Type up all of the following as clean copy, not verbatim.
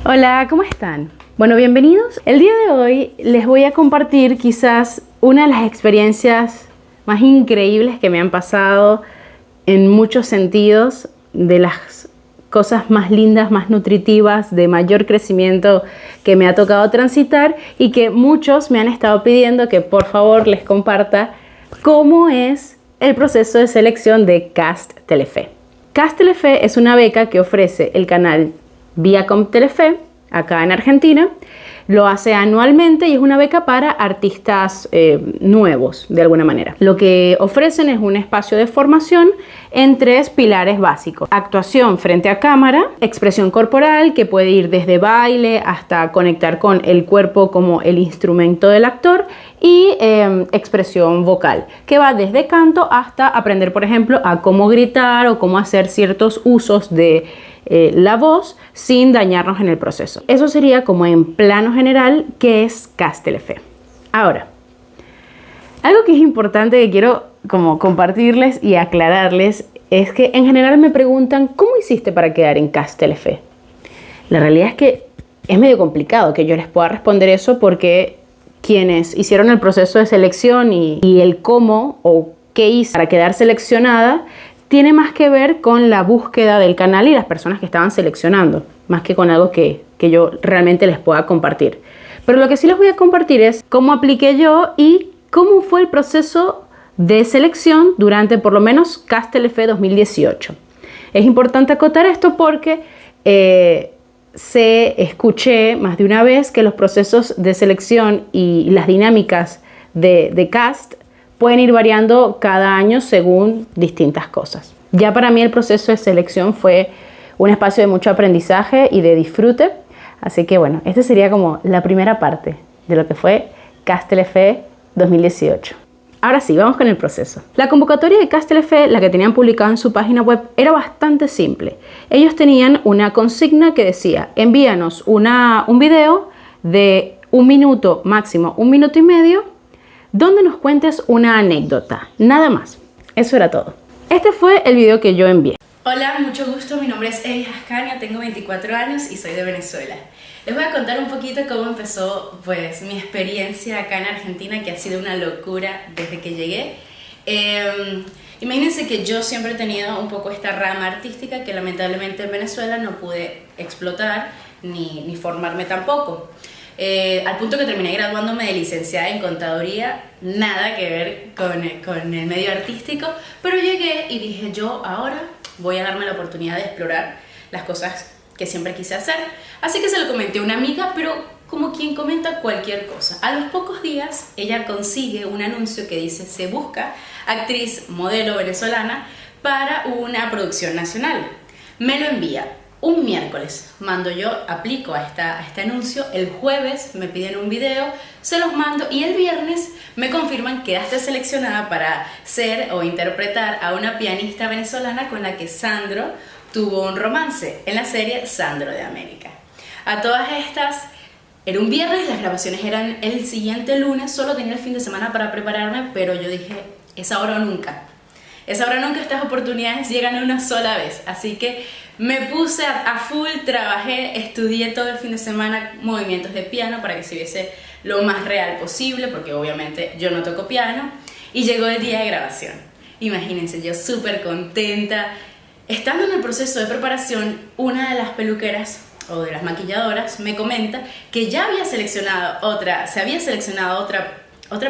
Hola, ¿cómo están? Bueno, bienvenidos. El día de hoy les voy a compartir quizás una de las experiencias más increíbles que me han pasado en muchos sentidos, de las cosas más lindas, más nutritivas, de mayor crecimiento que me ha tocado transitar y que muchos me han estado pidiendo que por favor les comparta cómo es el proceso de selección de Cast Telefe. Cast Telefe es una beca que ofrece el canal Viacom Telefe acá en Argentina. Lo hace anualmente y es una beca para artistas nuevos, de alguna manera. Lo que ofrecen es un espacio de formación en 3 pilares básicos: actuación frente a cámara, expresión corporal, que puede ir desde baile hasta conectar con el cuerpo como el instrumento del actor, y expresión vocal, que va desde canto hasta aprender, por ejemplo, a cómo gritar o cómo hacer ciertos usos de la voz sin dañarnos en el proceso. Eso sería como en plano general qué es Cast Telefe. Ahora, algo que es importante que quiero como compartirles y aclararles es que en general me preguntan ¿cómo hiciste para quedar en Cast Telefe? La realidad es que es medio complicado que yo les pueda responder eso, porque quienes hicieron el proceso de selección y el cómo o qué hice para quedar seleccionada tiene más que ver con la búsqueda del canal y las personas que estaban seleccionando, más que con algo que yo realmente les pueda compartir. Pero lo que sí les voy a compartir es cómo apliqué yo y cómo fue el proceso de selección durante por lo menos Cast Telefe 2018. Es importante acotar esto porque escuché más de una vez que los procesos de selección y las dinámicas de cast pueden ir variando cada año según distintas cosas. Ya para mí el proceso de selección fue un espacio de mucho aprendizaje y de disfrute. Así que bueno, esta sería como la primera parte de lo que fue Cast Telefe 2018. Ahora sí, vamos con el proceso. La convocatoria de Cast Telefe, la que tenían publicada en su página web, era bastante simple. Ellos tenían una consigna que decía: envíanos un video de 1 minuto, máximo 1 minuto y medio, donde nos cuentes una anécdota, nada más. Eso era todo. Este fue el video que yo envié. Hola, mucho gusto, mi nombre es Evi Ascania, tengo 24 años y soy de Venezuela. Les voy a contar un poquito cómo empezó pues mi experiencia acá en Argentina, que ha sido una locura desde que llegué. Imagínense que yo siempre he tenido un poco esta rama artística que lamentablemente en Venezuela no pude explotar ni formarme tampoco. Al punto que terminé graduándome de licenciada en contaduría, nada que ver con el medio artístico, pero llegué y dije: yo ahora voy a darme la oportunidad de explorar las cosas que siempre quise hacer. Así que se lo comenté a una amiga, pero como quien comenta cualquier cosa. A los pocos días ella consigue un anuncio que dice: se busca actriz modelo venezolana para una producción nacional. Me lo envía. Un miércoles mando yo, aplico a este anuncio, el jueves me piden un video, se los mando y el viernes me confirman que quedaste seleccionada para ser o interpretar a una pianista venezolana con la que Sandro tuvo un romance en la serie Sandro de América. A todas estas, era un viernes, las grabaciones eran el siguiente lunes, solo tenía el fin de semana para prepararme, pero yo dije: es ahora o nunca. Es ahora o nunca, estas oportunidades llegan una sola vez. Así que me puse a full, trabajé, estudié todo el fin de semana movimientos de piano para que se viese lo más real posible, porque obviamente yo no toco piano, y llegó el día de grabación. Imagínense, yo súper contenta. Estando en el proceso de preparación, una de las peluqueras o de las maquilladoras me comenta que ya había seleccionado otra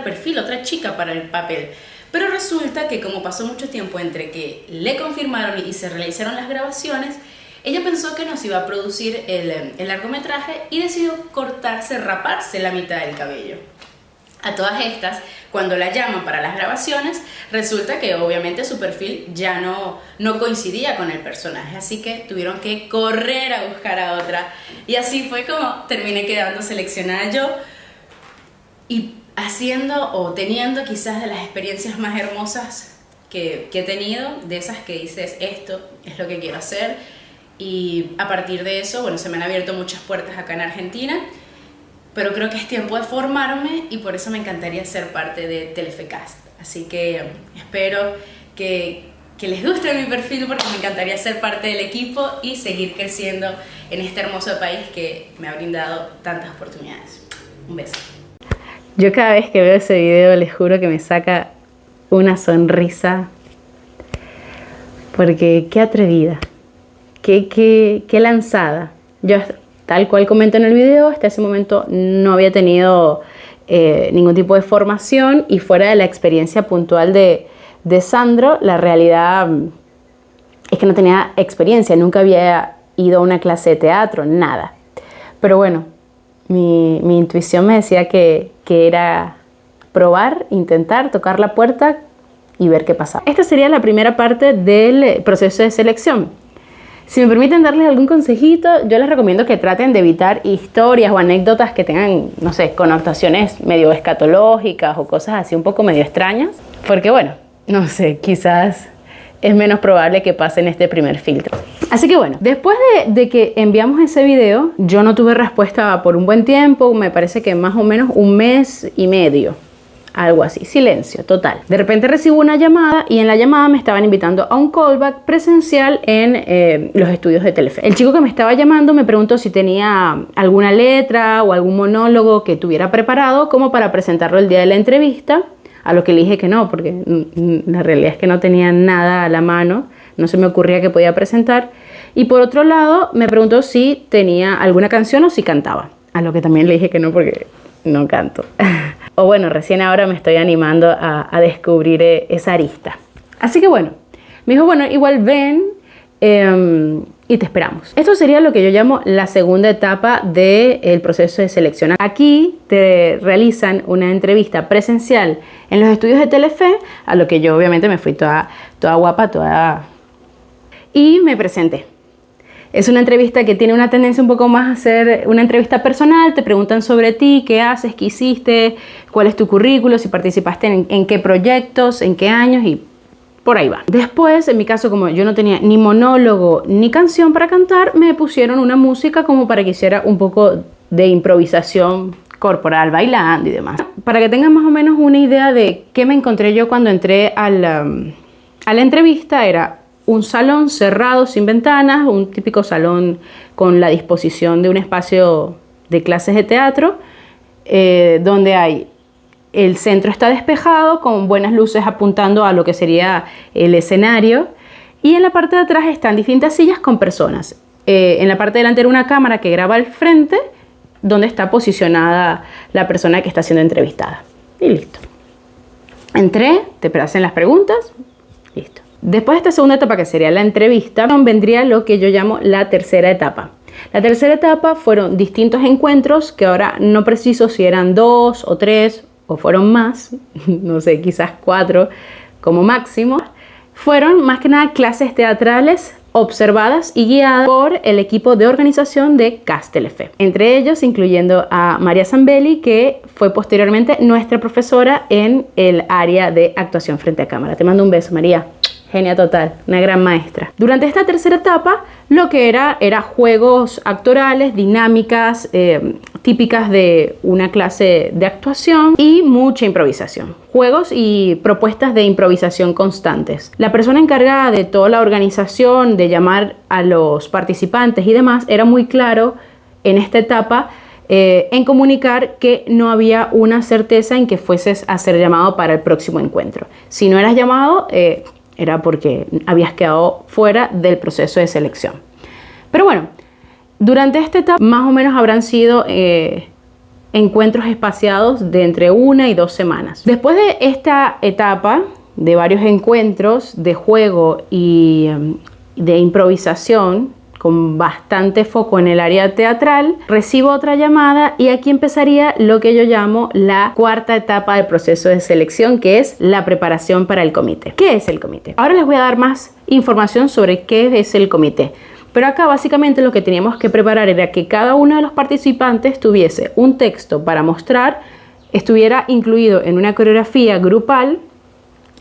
perfil, otra chica para el papel. Pero resulta que como pasó mucho tiempo entre que le confirmaron y se realizaron las grabaciones, ella pensó que nos iba a producir el largometraje y decidió raparse la mitad del cabello. A todas estas, cuando la llaman para las grabaciones, resulta que obviamente su perfil ya no coincidía con el personaje, así que tuvieron que correr a buscar a otra. Y así fue como terminé quedando seleccionada yo, y haciendo o teniendo quizás de las experiencias más hermosas que he tenido, de esas que dices: esto es lo que quiero hacer. Y a partir de eso, bueno, se me han abierto muchas puertas acá en Argentina, pero creo que es tiempo de formarme y por eso me encantaría ser parte de Telefe Cast. Así que espero que les guste mi perfil, porque me encantaría ser parte del equipo y seguir creciendo en este hermoso país que me ha brindado tantas oportunidades. Un beso. Yo cada vez que veo ese video les juro que me saca una sonrisa, porque qué atrevida, qué lanzada. Yo, tal cual comento en el video, hasta ese momento no había tenido ningún tipo de formación, y fuera de la experiencia puntual de Sandro, la realidad es que no tenía experiencia, nunca había ido a una clase de teatro, nada. Pero bueno, mi intuición me decía que era probar, intentar, tocar la puerta y ver qué pasaba. Esta sería la primera parte del proceso de selección. Si me permiten darles algún consejito, yo les recomiendo que traten de evitar historias o anécdotas que tengan, no sé, connotaciones medio escatológicas o cosas así un poco medio extrañas, porque bueno, no sé, quizás es menos probable que pasen este primer filtro. Así que bueno, después de que enviamos ese video, yo no tuve respuesta por un buen tiempo, me parece que más o menos un mes y medio. Algo así, silencio total. De repente recibo una llamada, y en la llamada me estaban invitando a un callback presencial en los estudios de Telefe. El chico que me estaba llamando me preguntó si tenía alguna letra o algún monólogo que tuviera preparado como para presentarlo el día de la entrevista, a lo que le dije que no, porque la realidad es que no tenía nada a la mano, no se me ocurría que podía presentar. Y por otro lado me preguntó si tenía alguna canción o si cantaba, a lo que también le dije que no, porque no canto. O bueno, recién ahora me estoy animando a descubrir esa arista. Así que bueno, me dijo, bueno, igual ven y te esperamos. Esto sería lo que yo llamo la segunda etapa del proceso de selección. Aquí te realizan una entrevista presencial en los estudios de Telefe, a lo que yo obviamente me fui toda guapa, y me presenté. Es una entrevista que tiene una tendencia un poco más a ser una entrevista personal. Te preguntan sobre ti, qué haces, qué hiciste, cuál es tu currículo, si participaste en qué proyectos, en qué años, y por ahí va. Después, en mi caso, como yo no tenía ni monólogo ni canción para cantar, me pusieron una música como para que hiciera un poco de improvisación corporal, bailando y demás. Para que tengan más o menos una idea de qué me encontré yo cuando entré a la entrevista, era un salón cerrado sin ventanas, un típico salón con la disposición de un espacio de clases de teatro, donde el centro está despejado con buenas luces apuntando a lo que sería el escenario, y en la parte de atrás están distintas sillas con personas. En la parte delantera una cámara que graba al frente, donde está posicionada la persona que está siendo entrevistada. Y listo. Entré, te hacen las preguntas, listo. Después de esta segunda etapa, que sería la entrevista, vendría lo que yo llamo la tercera etapa. La tercera etapa fueron distintos encuentros, que ahora no preciso si eran 2 o 3 o fueron más, no sé, quizás 4 como máximo. Fueron más que nada clases teatrales observadas y guiadas por el equipo de organización de CAS Telefe. Entre ellos, incluyendo a María Zambelli, que fue posteriormente nuestra profesora en el área de actuación frente a cámara. Te mando un beso, María. Genia total, una gran maestra. Durante esta tercera etapa, lo que era juegos actorales, dinámicas típicas de una clase de actuación, y mucha improvisación. Juegos y propuestas de improvisación constantes. La persona encargada de toda la organización, de llamar a los participantes y demás, era muy claro en esta etapa en comunicar que no había una certeza en que fueses a ser llamado para el próximo encuentro. Si no eras llamado, era porque habías quedado fuera del proceso de selección. Pero bueno, durante esta etapa más o menos habrán sido encuentros espaciados de entre 1 y 2 semanas. Después de esta etapa de varios encuentros de juego y de improvisación, con bastante foco en el área teatral, recibo otra llamada, y aquí empezaría lo que yo llamo la cuarta etapa del proceso de selección, que es la preparación para el comité. ¿Qué es el comité? Ahora les voy a dar más información sobre qué es el comité. Pero acá básicamente lo que teníamos que preparar era que cada uno de los participantes tuviese un texto para mostrar, estuviera incluido en una coreografía grupal,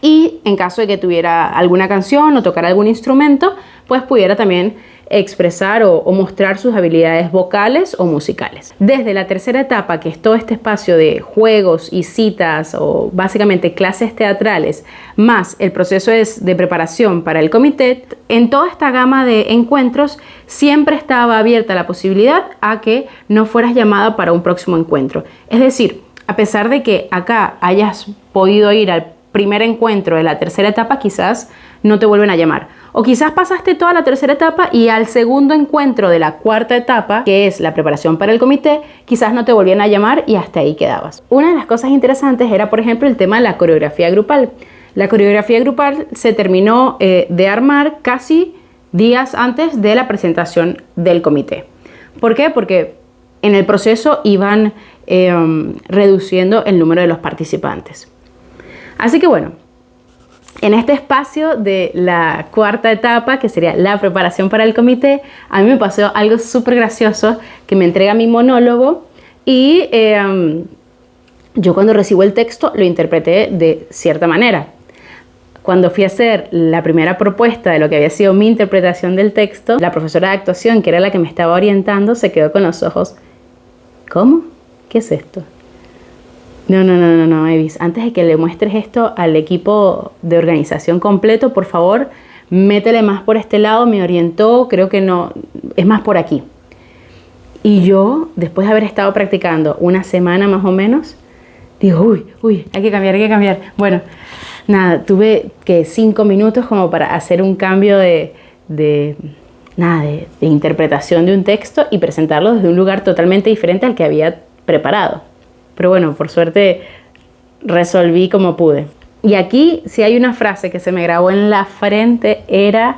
y en caso de que tuviera alguna canción o tocara algún instrumento, pues pudiera también expresar o mostrar sus habilidades vocales o musicales. Desde la tercera etapa, que es todo este espacio de juegos y citas o básicamente clases teatrales, más el proceso de preparación para el comité, en toda esta gama de encuentros siempre estaba abierta la posibilidad a que no fueras llamada para un próximo encuentro. Es decir, a pesar de que acá hayas podido ir al primer encuentro de la tercera etapa, quizás no te vuelven a llamar. O quizás pasaste toda la tercera etapa y al segundo encuentro de la cuarta etapa, que es la preparación para el comité, quizás no te volvían a llamar y hasta ahí quedabas. Una de las cosas interesantes era, por ejemplo, el tema de la coreografía grupal. La coreografía grupal se terminó de armar casi días antes de la presentación del comité. ¿Por qué? Porque en el proceso iban reduciendo el número de los participantes. Así que bueno, en este espacio de la cuarta etapa, que sería la preparación para el comité, a mí me pasó algo súper gracioso, que me entrega mi monólogo y yo cuando recibo el texto lo interpreté de cierta manera. Cuando fui a hacer la primera propuesta de lo que había sido mi interpretación del texto, la profesora de actuación, que era la que me estaba orientando, se quedó con los ojos. ¿Cómo? ¿Qué es esto? No, Evis, antes de que le muestres esto al equipo de organización completo, por favor, métele más por este lado, me orientó, creo que no, es más por aquí. Y yo, después de haber estado practicando una semana más o menos, digo, uy, hay que cambiar. Bueno, nada, tuve que 5 minutos como para hacer un cambio de interpretación de un texto y presentarlo desde un lugar totalmente diferente al que había preparado. Pero bueno, por suerte resolví como pude. Y aquí, si hay una frase que se me grabó en la frente, era: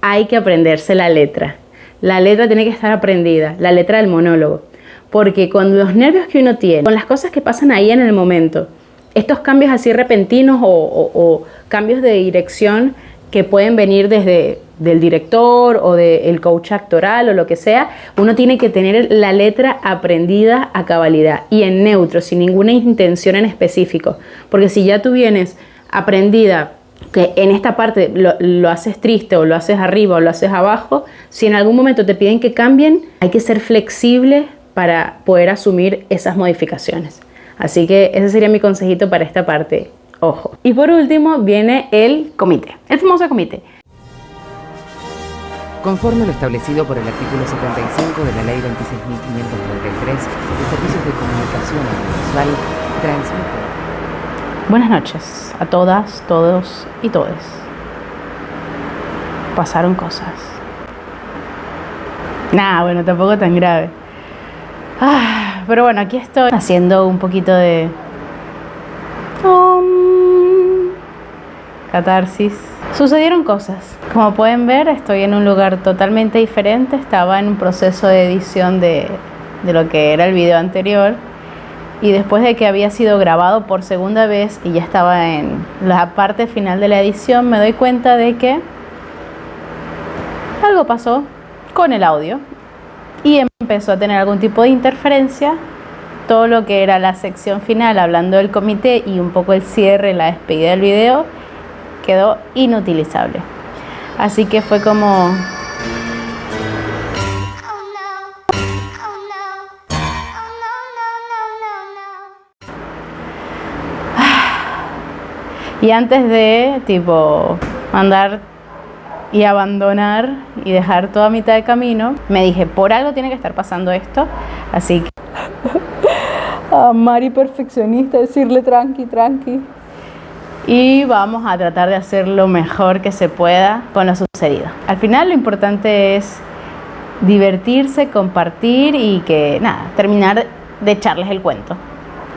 hay que aprenderse la letra. La letra tiene que estar aprendida, la letra del monólogo. Porque con los nervios que uno tiene, con las cosas que pasan ahí en el momento, estos cambios así repentinos o cambios de dirección que pueden venir desde del director o del coach actoral o lo que sea, uno tiene que tener la letra aprendida a cabalidad y en neutro, sin ninguna intención en específico. Porque si ya tú vienes aprendida que en esta parte lo haces triste o lo haces arriba o lo haces abajo, si en algún momento te piden que cambien, hay que ser flexible para poder asumir esas modificaciones. Así que ese sería mi consejito para esta parte. Ojo. Y por último viene el comité, el famoso comité. Conforme lo establecido por el artículo 75 de la Ley 26.533 de Servicios de Comunicación Audiovisual, transmite. Buenas noches a todas, todos y todes. Pasaron cosas. Bueno, tampoco tan grave. Pero bueno, aquí estoy haciendo un poquito de catarsis. Sucedieron cosas. Como pueden ver, estoy en un lugar totalmente diferente. Estaba en un proceso de edición de lo que era el video anterior. Y después de que había sido grabado por segunda vez y ya estaba en la parte final de la edición, me doy cuenta de que algo pasó con el audio. Y empezó a tener algún tipo de interferencia. Todo lo que era la sección final, hablando del comité y un poco el cierre, la despedida del video, quedó inutilizable. Así que fue como... Y antes de, mandar y abandonar y dejar toda a mitad de camino, me dije, por algo tiene que estar pasando esto. Así que... a Mari perfeccionista, decirle tranqui. Y vamos a tratar de hacer lo mejor que se pueda con lo sucedido. Al final lo importante es divertirse, compartir y que terminar de echarles el cuento.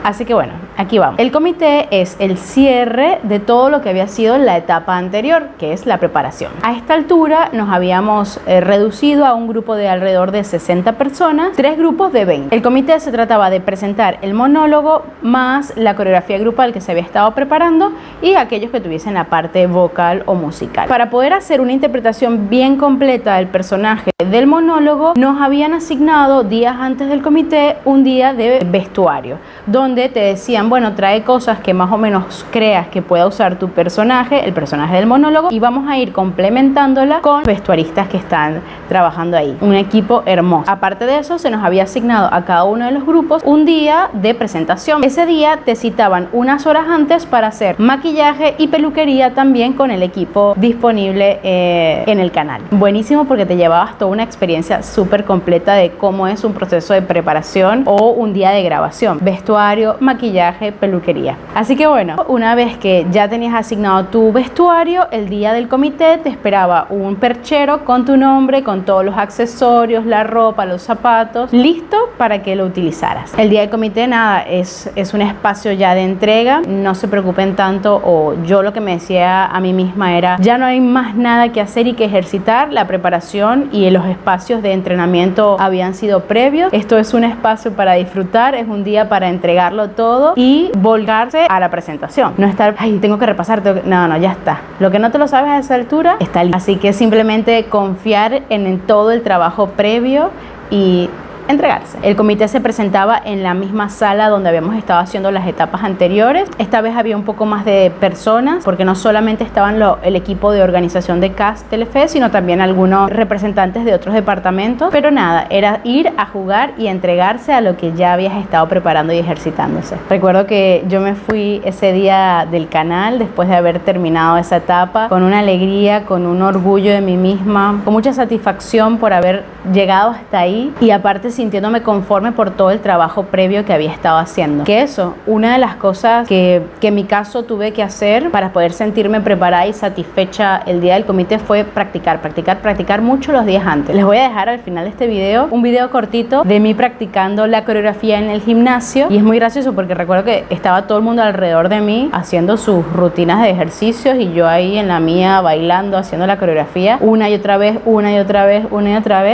Así que bueno, aquí vamos. El comité es el cierre de todo lo que había sido la etapa anterior, que es la preparación. A esta altura nos habíamos reducido a un grupo de alrededor de 60 personas, 3 grupos de 20. El comité se trataba de presentar el monólogo más la coreografía grupal que se había estado preparando y aquellos que tuviesen la parte vocal o musical. Para poder hacer una interpretación bien completa del personaje del monólogo, nos habían asignado días antes del comité un día de vestuario, donde donde te decían, bueno, trae cosas que más o menos creas que pueda usar tu personaje, el personaje del monólogo, y vamos a ir complementándola con vestuaristas que están trabajando ahí. Un equipo hermoso. Aparte de eso, se nos había asignado a cada uno de los grupos un día de presentación. Ese día te citaban unas horas antes para hacer maquillaje y peluquería también con el equipo disponible en el canal. Buenísimo, porque te llevabas toda una experiencia súper completa de cómo es un proceso de preparación o un día de grabación. Vestuario, maquillaje, peluquería. Así que bueno, una vez que ya tenías asignado tu vestuario, el día del comité te esperaba un perchero con tu nombre, con todos los accesorios, la ropa, los zapatos, listo para que lo utilizaras. El día del comité, nada, es un espacio ya de entrega. No se preocupen tanto, o yo lo que me decía a mí misma era, ya no hay más nada que hacer y que ejercitar. La preparación y los espacios de entrenamiento habían sido previos. Esto es un espacio para disfrutar, es un día para entregarlo todo y volcarse a la presentación. No estar, ay, tengo que repasar, no, ya está. Lo que no te lo sabes a esa altura está listo. Así que simplemente confiar en todo el trabajo previo y entregarse. El comité se presentaba en la misma sala donde habíamos estado haciendo las etapas anteriores. Esta vez había un poco más de personas, porque no solamente estaban el equipo de organización de cast Telefe, sino también algunos representantes de otros departamentos. Pero nada, era ir a jugar y entregarse a lo que ya habías estado preparando y ejercitándose. Recuerdo que yo me fui ese día del canal después de haber terminado esa etapa con una alegría, con un orgullo de mí misma, con mucha satisfacción por haber llegado hasta ahí, y aparte sintiéndome conforme por todo el trabajo previo que había estado haciendo. Que eso, una de las cosas que en mi caso tuve que hacer para poder sentirme preparada y satisfecha el día del comité fue practicar mucho los días antes. Les voy a dejar al final de este video un video cortito de mí practicando la coreografía en el gimnasio, y es muy gracioso porque recuerdo que estaba todo el mundo alrededor de mí haciendo sus rutinas de ejercicios y yo ahí en la mía bailando, haciendo la coreografía una y otra vez,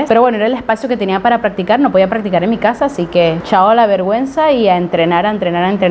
pero bueno, era el espacio que tenía para practicar. No podía practicar en mi casa, así que chao a la vergüenza y a entrenar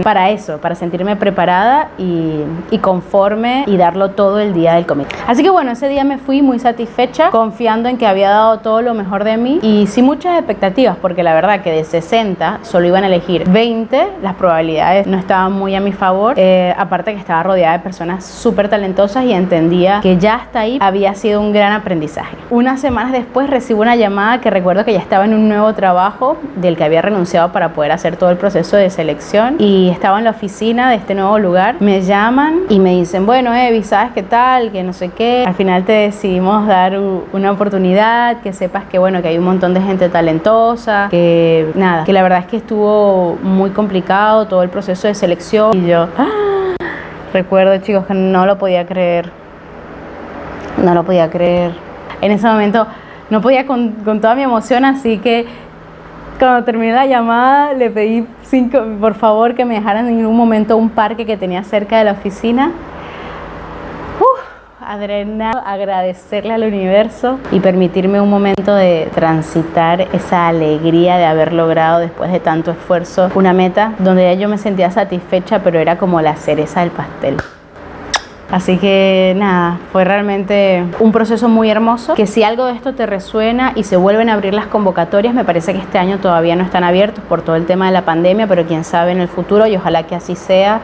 para eso, para sentirme preparada y conforme y darlo todo el día del comité. Así que bueno, ese día me fui muy satisfecha, confiando en que había dado todo lo mejor de mí y sin muchas expectativas, porque la verdad que de 60 solo iban a elegir 20, las probabilidades no estaban muy a mi favor, aparte que estaba rodeada de personas súper talentosas y entendía que ya hasta ahí había sido un gran aprendizaje. Unas semanas después recibo una llamada que recuerdo que ya estaba en un nuevo trabajo del que había renunciado para poder hacer todo el proceso de selección, y estaba en la oficina de este nuevo lugar. Me llaman y me dicen, bueno, Evi, ¿sabes qué tal? Que no sé qué. Al final te decidimos dar una oportunidad, que sepas que bueno, que hay un montón de gente talentosa, que nada, que la verdad es que estuvo muy complicado todo el proceso de selección. Y yo, recuerdo, chicos, que no lo podía creer. En ese momento no podía con toda mi emoción, así que cuando terminé la llamada le pedí por favor que me dejaran en un momento un parque que tenía cerca de la oficina. Adrenal, agradecerle al universo y permitirme un momento de transitar esa alegría de haber logrado después de tanto esfuerzo una meta donde ya yo me sentía satisfecha, pero era como la cereza del pastel. Así que nada, fue realmente un proceso muy hermoso, que si algo de esto te resuena y se vuelven a abrir las convocatorias, me parece que este año todavía no están abiertos por todo el tema de la pandemia, pero quién sabe en el futuro, y ojalá que así sea,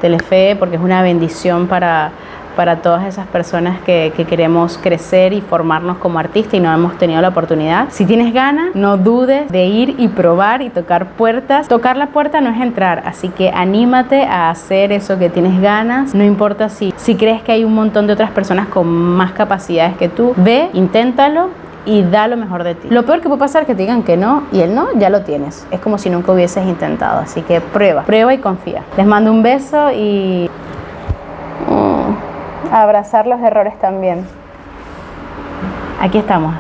Telefe, porque es una bendición para todas esas personas que queremos crecer y formarnos como artistas y no hemos tenido la oportunidad. Si tienes ganas, no dudes de ir y probar y tocar puertas. Tocar la puerta no es entrar, así que anímate a hacer eso que tienes ganas. No importa si crees que hay un montón de otras personas con más capacidades que tú. Ve, inténtalo y da lo mejor de ti. Lo peor que puede pasar es que te digan que no, y el no ya lo tienes. Es como si nunca hubieses intentado, así que prueba y confía. Les mando un beso y abrazar los errores también. Aquí estamos,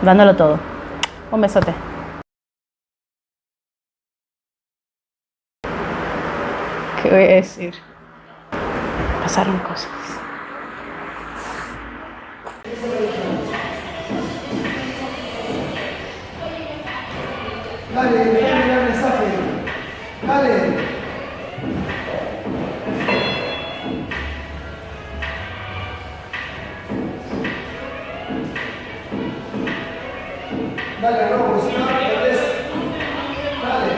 dándolo todo. Un besote. ¿Qué voy a decir? Pasaron cosas. Dale, déjame el mensaje. Dale. Dale, loco, si no, tal vez. Dale.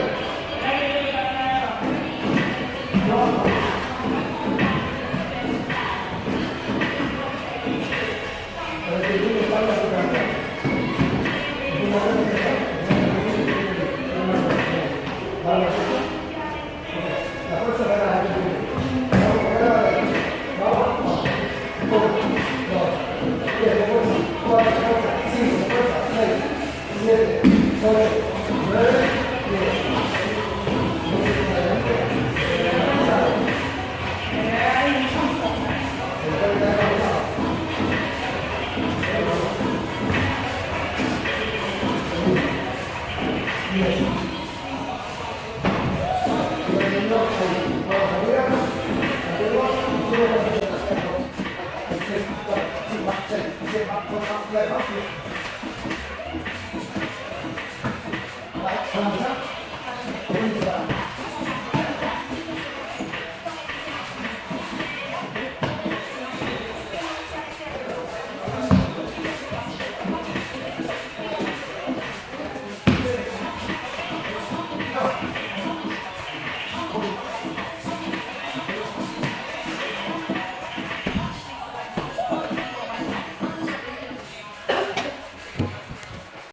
Vamos